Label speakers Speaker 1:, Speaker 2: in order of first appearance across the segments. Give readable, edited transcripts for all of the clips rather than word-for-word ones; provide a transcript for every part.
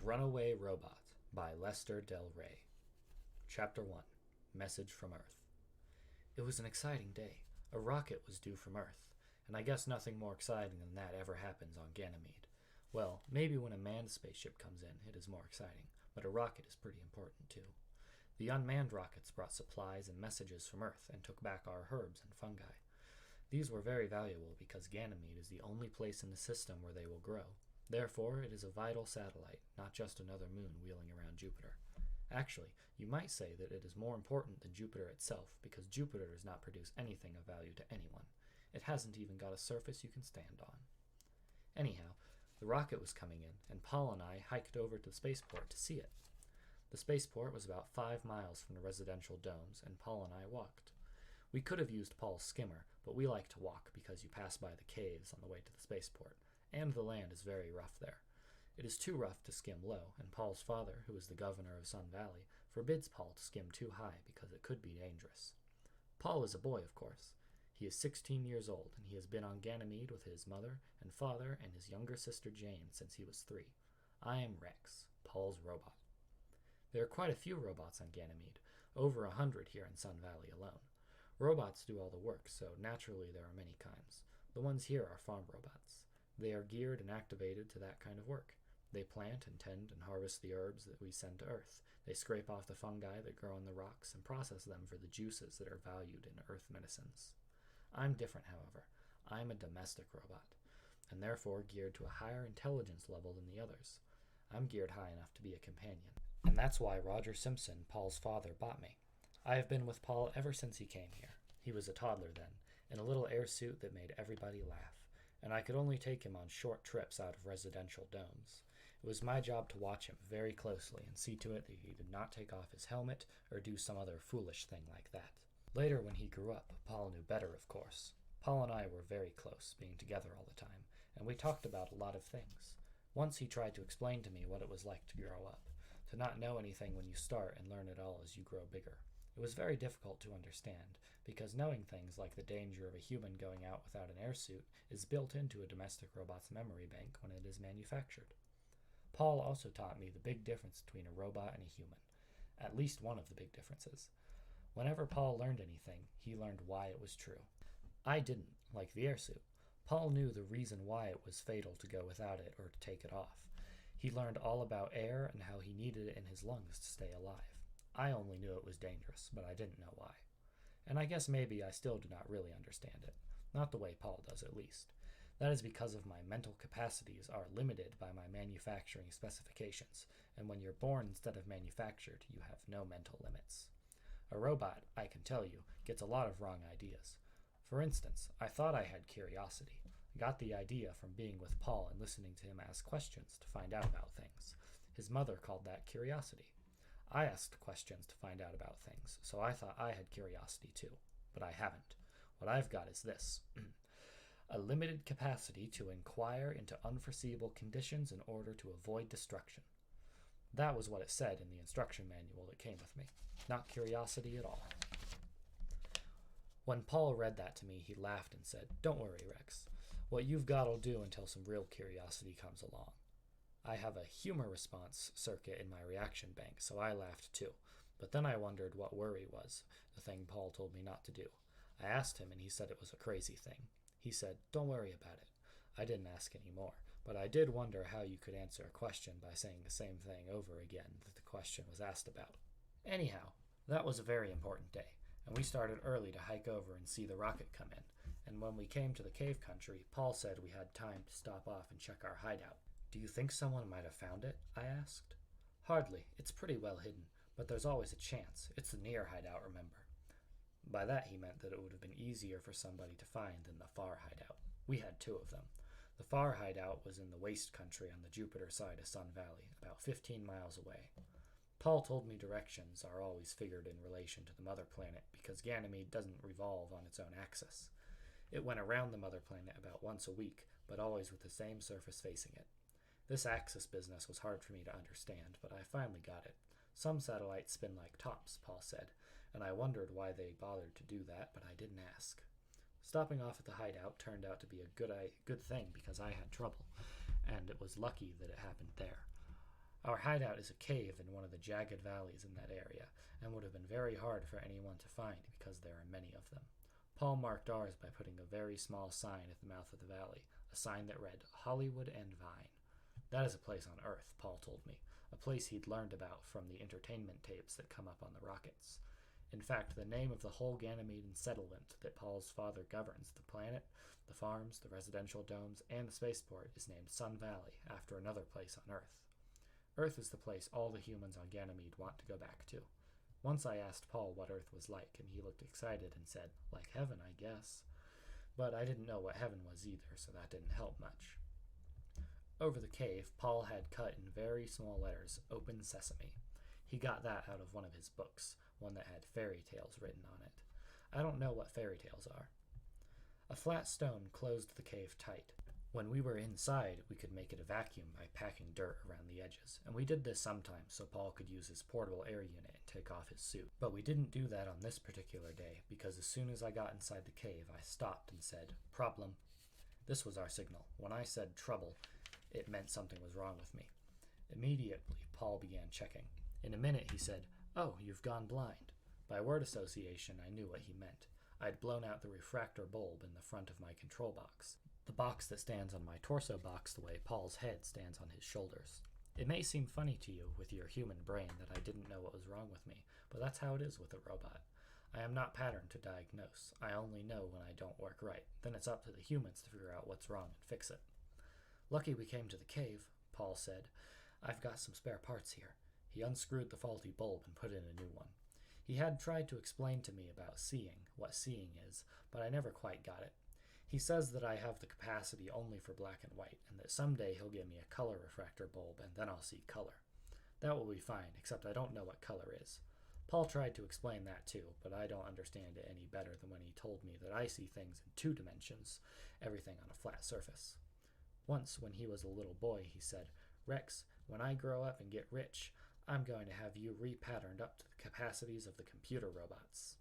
Speaker 1: Runaway Robot by Lester Del Rey. Chapter 1. Message from Earth. It was an exciting day. A rocket was due from Earth, and I guess nothing more exciting than that ever happens on Ganymede. Well, maybe when a manned spaceship comes in, it is more exciting, but a rocket is pretty important too. The unmanned rockets brought supplies and messages from Earth and took back our herbs and fungi. These were very valuable because Ganymede is the only place in the system where they will grow. Therefore, it is a vital satellite, not just another moon wheeling around Jupiter. Actually, you might say that it is more important than Jupiter itself, because Jupiter does not produce anything of value to anyone. It hasn't even got a surface you can stand on. Anyhow, the rocket was coming in, and Paul and I hiked over to the spaceport to see it. The spaceport was about 5 miles from the residential domes, and Paul and I walked. We could have used Paul's skimmer, but we like to walk because you pass by the caves on the way to the spaceport, and the land is very rough there. It is too rough to skim low, and Paul's father, who is the governor of Sun Valley, forbids Paul to skim too high because it could be dangerous. Paul is a boy, of course. He is 16 years old, and he has been on Ganymede with his mother and father and his younger sister Jane since he was 3. I am Rex, Paul's robot. There are quite a few robots on Ganymede, over 100 here in Sun Valley alone. Robots do all the work, so naturally there are many kinds. The ones here are farm robots. They are geared and activated to that kind of work. They plant and tend and harvest the herbs that we send to Earth. They scrape off the fungi that grow in the rocks and process them for the juices that are valued in Earth medicines. I'm different, however. I'm a domestic robot, and therefore geared to a higher intelligence level than the others. I'm geared high enough to be a companion, and that's why Roger Simpson, Paul's father, bought me. I have been with Paul ever since he came here. He was a toddler then, in a little air suit that made everybody laugh, and I could only take him on short trips out of residential domes. It was my job to watch him very closely and see to it that he did not take off his helmet or do some other foolish thing like that. Later, when he grew up, Paul knew better, of course. Paul and I were very close, being together all the time, and we talked about a lot of things. Once he tried to explain to me what it was like to grow up, to not know anything when you start and learn it all as you grow bigger. It was very difficult to understand, because knowing things like the danger of a human going out without an airsuit is built into a domestic robot's memory bank when it is manufactured. Paul also taught me the big difference between a robot and a human, at least one of the big differences. Whenever Paul learned anything, he learned why it was true. I didn't, like the airsuit. Paul knew the reason why it was fatal to go without it or to take it off. He learned all about air and how he needed it in his lungs to stay alive. I only knew it was dangerous, but I didn't know why. And I guess maybe I still do not really understand it. Not the way Paul does, at least. That is because of my mental capacities are limited by my manufacturing specifications, and when you're born instead of manufactured, you have no mental limits. A robot, I can tell you, gets a lot of wrong ideas. For instance, I thought I had curiosity. I got the idea from being with Paul and listening to him ask questions to find out about things. His mother called that curiosity. I asked questions to find out about things, so I thought I had curiosity too. But I haven't. What I've got is this. A limited capacity to inquire into unforeseeable conditions in order to avoid destruction. That was what it said in the instruction manual that came with me. Not curiosity at all. When Paul read that to me, he laughed and said, "Don't worry, Rex. What you've got'll do until some real curiosity comes along." I have a humor response circuit in my reaction bank, so I laughed too. But then I wondered what worry was, the thing Paul told me not to do. I asked him, and he said it was a crazy thing. He said, "Don't worry about it." I didn't ask any more, but I did wonder how you could answer a question by saying the same thing over again that the question was asked about. Anyhow, that was a very important day, and we started early to hike over and see the rocket come in, and when we came to the cave country, Paul said we had time to stop off and check our hideout. "Do you think someone might have found it?" I asked. "Hardly. It's pretty well hidden, but there's always a chance. It's the near hideout, remember." By that he meant that it would have been easier for somebody to find than the far hideout. We had 2 of them. The far hideout was in the waste country on the Jupiter side of Sun Valley, about 15 miles away. Paul told me directions are always figured in relation to the mother planet because Ganymede doesn't revolve on its own axis. It went around the mother planet about once a week, but always with the same surface facing it. This axis business was hard for me to understand, but I finally got it. Some satellites spin like tops, Paul said, and I wondered why they bothered to do that, but I didn't ask. Stopping off at the hideout turned out to be a good thing because I had trouble, and it was lucky that it happened there. Our hideout is a cave in one of the jagged valleys in that area, and would have been very hard for anyone to find because there are many of them. Paul marked ours by putting a very small sign at the mouth of the valley, a sign that read, Hollywood and Vine. That is a place on Earth, Paul told me, a place he'd learned about from the entertainment tapes that come up on the rockets. In fact, the name of the whole Ganymedean settlement that Paul's father governs, the planet, the farms, the residential domes, and the spaceport, is named Sun Valley, after another place on Earth. Earth is the place all the humans on Ganymede want to go back to. Once I asked Paul what Earth was like, and he looked excited and said, like heaven, I guess. But I didn't know what heaven was either, so that didn't help much. Over the cave, Paul had cut in very small letters, Open Sesame. He got that out of one of his books, one that had fairy tales written on it. I don't know what fairy tales are. A flat stone closed the cave tight. When we were inside, we could make it a vacuum by packing dirt around the edges, and we did this sometimes so Paul could use his portable air unit and take off his suit. But we didn't do that on this particular day, because as soon as I got inside the cave, I stopped and said, Problem. This was our signal. When I said trouble, it meant something was wrong with me. Immediately, Paul began checking. In a minute, he said, Oh, you've gone blind. By word association, I knew what he meant. I'd blown out the refractor bulb in the front of my control box. The box that stands on my torso box the way Paul's head stands on his shoulders. It may seem funny to you with your human brain that I didn't know what was wrong with me, but that's how it is with a robot. I am not patterned to diagnose. I only know when I don't work right. Then it's up to the humans to figure out what's wrong and fix it. Lucky we came to the cave, Paul said. I've got some spare parts here. He unscrewed the faulty bulb and put in a new one. He had tried to explain to me about seeing, what seeing is, but I never quite got it. He says that I have the capacity only for black and white, and that someday he'll give me a color refractor bulb, and then I'll see color. That will be fine, except I don't know what color is. Paul tried to explain that too, but I don't understand it any better than when he told me that I see things in 2 dimensions, everything on a flat surface. Once, when he was a little boy, he said, Rex, when I grow up and get rich, I'm going to have you repatterned up to the capacities of the computer robots.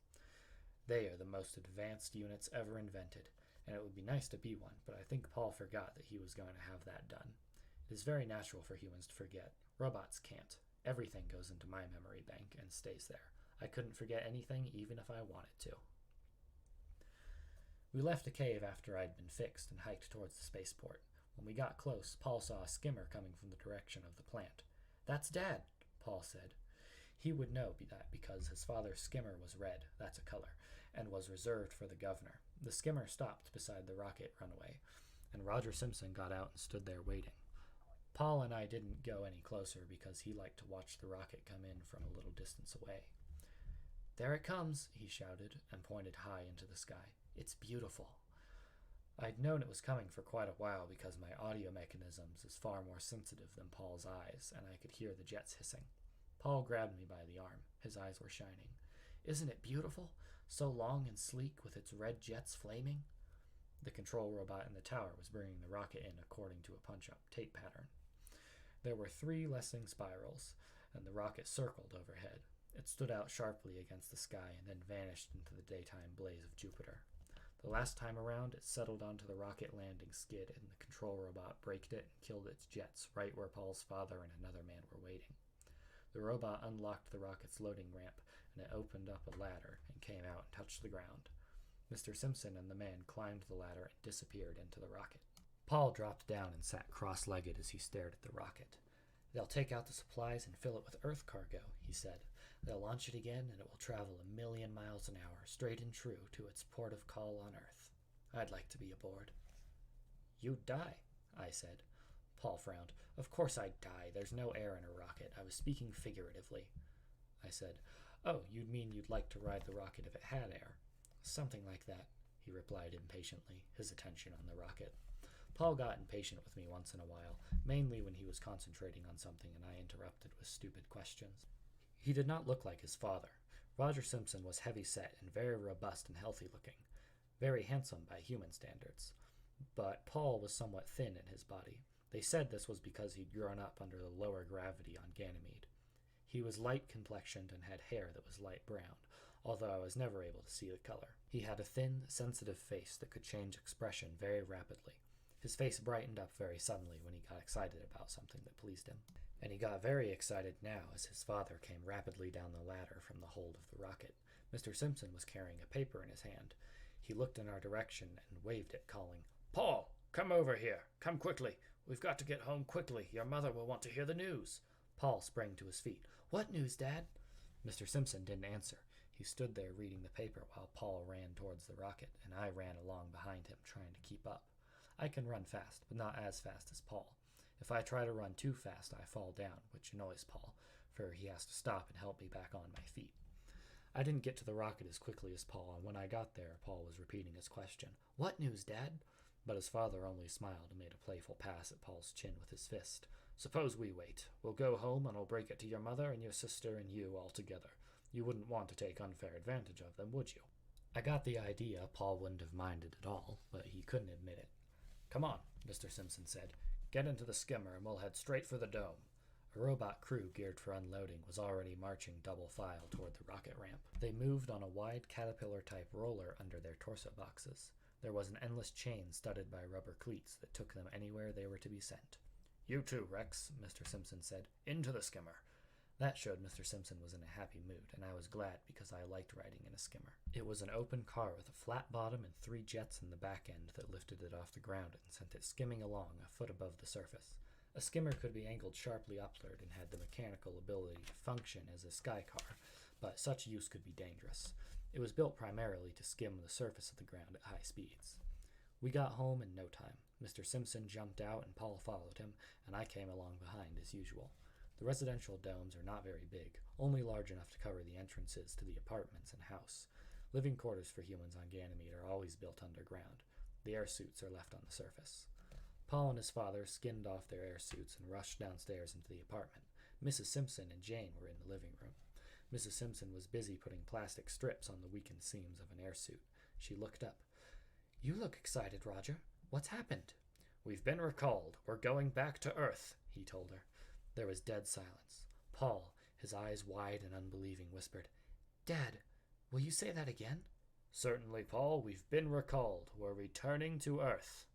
Speaker 1: They are the most advanced units ever invented, and it would be nice to be one, but I think Paul forgot that he was going to have that done. It is very natural for humans to forget. Robots can't. Everything goes into my memory bank and stays there. I couldn't forget anything even if I wanted to. We left the cave after I'd been fixed and hiked towards the spaceport. When we got close, Paul saw a skimmer coming from the direction of the plant. That's Dad, Paul said. He would know that because his father's skimmer was red, that's a color, and was reserved for the governor. The skimmer stopped beside the rocket Runaway, and Roger Simpson got out and stood there waiting. Paul and I didn't go any closer because he liked to watch the rocket come in from a little distance away. There it comes, he shouted, and pointed high into the sky. It's beautiful. I'd known it was coming for quite a while because my audio mechanisms is far more sensitive than Paul's eyes, and I could hear the jets hissing. Paul grabbed me by the arm. His eyes were shining. Isn't it beautiful? So long and sleek with its red jets flaming? The control robot in the tower was bringing the rocket in according to a punch-up tape pattern. There were 3 lessing spirals, and the rocket circled overhead. It stood out sharply against the sky and then vanished into the daytime blaze of Jupiter. The last time around, it settled onto the rocket landing skid, and the control robot braked it and killed its jets right where Paul's father and another man were waiting. The robot unlocked the rocket's loading ramp, and it opened up a ladder and came out and touched the ground. Mr. Simpson and the man climbed the ladder and disappeared into the rocket. Paul dropped down and sat cross-legged as he stared at the rocket. They'll take out the supplies and fill it with Earth cargo, he said. They'll launch it again, and it will travel 1,000,000 miles an hour, straight and true, to its port of call on Earth. I'd like to be aboard. You'd die, I said. Paul frowned. Of course I'd die. There's no air in a rocket. I was speaking figuratively. I said, Oh, you'd mean you'd like to ride the rocket if it had air? Something like that, he replied impatiently, his attention on the rocket. Paul got impatient with me once in a while, mainly when he was concentrating on something and I interrupted with stupid questions. He did not look like his father. Roger Simpson was heavy-set and very robust and healthy-looking, very handsome by human standards. But Paul was somewhat thin in his body. They said this was because he'd grown up under the lower gravity on Ganymede. He was light-complexioned and had hair that was light brown, although I was never able to see the color. He had a thin, sensitive face that could change expression very rapidly. His face brightened up very suddenly when he got excited about something that pleased him. And he got very excited now as his father came rapidly down the ladder from the hold of the rocket. Mr. Simpson was carrying a paper in his hand. He looked in our direction and waved it, calling, "Paul, come over here. Come quickly. We've got to get home quickly. Your mother will want to hear the news." Paul sprang to his feet. "What news, Dad?" Mr. Simpson didn't answer. He stood there reading the paper while Paul ran towards the rocket, and I ran along behind him, trying to keep up. I can run fast, but not as fast as Paul. If I try to run too fast, I fall down, which annoys Paul, for he has to stop and help me back on my feet. I didn't get to the rocket as quickly as Paul, and when I got there, Paul was repeating his question, "What news, Dad?" But his father only smiled and made a playful pass at Paul's chin with his fist. "Suppose we wait. We'll go home and we'll break it to your mother and your sister and you all together. You wouldn't want to take unfair advantage of them, would you?" I got the idea Paul wouldn't have minded at all, but he couldn't admit it. "Come on," Mr. Simpson said. "Get into the skimmer and we'll head straight for the dome." A robot crew geared for unloading was already marching double file toward the rocket ramp. They moved on a wide caterpillar-type roller under their torso boxes. There was an endless chain studded by rubber cleats that took them anywhere they were to be sent. "You too, Rex," Mr. Simpson said. "Into the skimmer." That showed Mr. Simpson was in a happy mood, and I was glad because I liked riding in a skimmer. It was an open car with a flat bottom and 3 jets in the back end that lifted it off the ground and sent it skimming along a foot above the surface. A skimmer could be angled sharply upward and had the mechanical ability to function as a sky car, but such use could be dangerous. It was built primarily to skim the surface of the ground at high speeds. We got home in no time. Mr. Simpson jumped out and Paul followed him, and I came along behind as usual. The residential domes are not very big, only large enough to cover the entrances to the apartments and house. Living quarters for humans on Ganymede are always built underground. The air suits are left on the surface. Paul and his father skinned off their air suits and rushed downstairs into the apartment. Mrs. Simpson and Jane were in the living room. Mrs. Simpson was busy putting plastic strips on the weakened seams of an air suit. She looked up. "You look excited, Roger. What's happened?" "We've been recalled. We're going back to Earth," he told her. There was dead silence. Paul, his eyes wide and unbelieving, whispered, "Dad, will you say that again?" "Certainly, Paul. We've been recalled. We're returning to Earth."